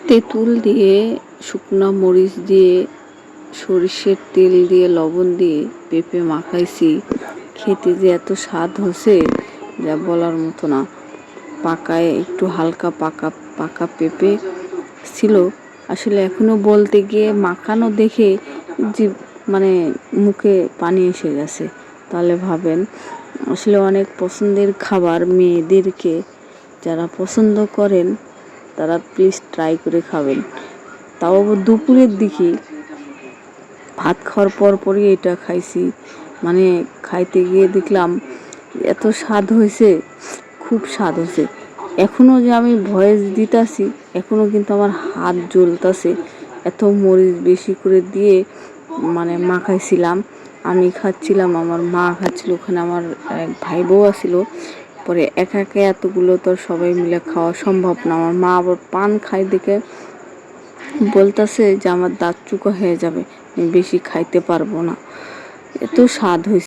তেঁতুল দিয়ে, শুকনা মরিচ দিয়ে, সরিষার তেল দিয়ে, লবণ দিয়ে পেঁপে মাখাইছি। খেতে যে এত স্বাদ হয়েছে যা বলার মতো না। পাকায় একটু হালকা পাকা পাকা পেঁপে ছিল। আসলে এখনো বলতে গিয়ে মাখানো দেখে যে মানে মুখে পানি এসে গেছে। তাহলে ভাবেন, আসলে অনেক পছন্দের খাবার। মেয়েদেরকে যারা পছন্দ করেন তারা প্লিজ ট্রাই করে খাবেন। তাও দুপুরের দিকে ভাত খাওয়ার পরই এটা খাইছি। মানে খাইতে গিয়ে দেখলাম এত স্বাদ হয়েছে, খুব স্বাদ হয়েছে। এখনো যে আমি ভয়েস দিতাছি, এখনো কিন্তু আমার হাত জ্বলতাছে। এত মরিচ বেশি করে দিয়ে মানে মাখাইছিলাম। আমি খাচ্ছিলাম, আমার মা খাচ্ছিল, ওখানে আমার এক ভাই বউ আছিল। পরে একা একা এতগুলো তো সবাই মিলে খাওয়া সম্ভব না। আমার মা আবার পান খাই দেখে বলতেছে যে আমার দাঁত চুকা হয়ে যাবে, আমি বেশি খাইতে পারবো না। এত স্বাদ হয়েছে।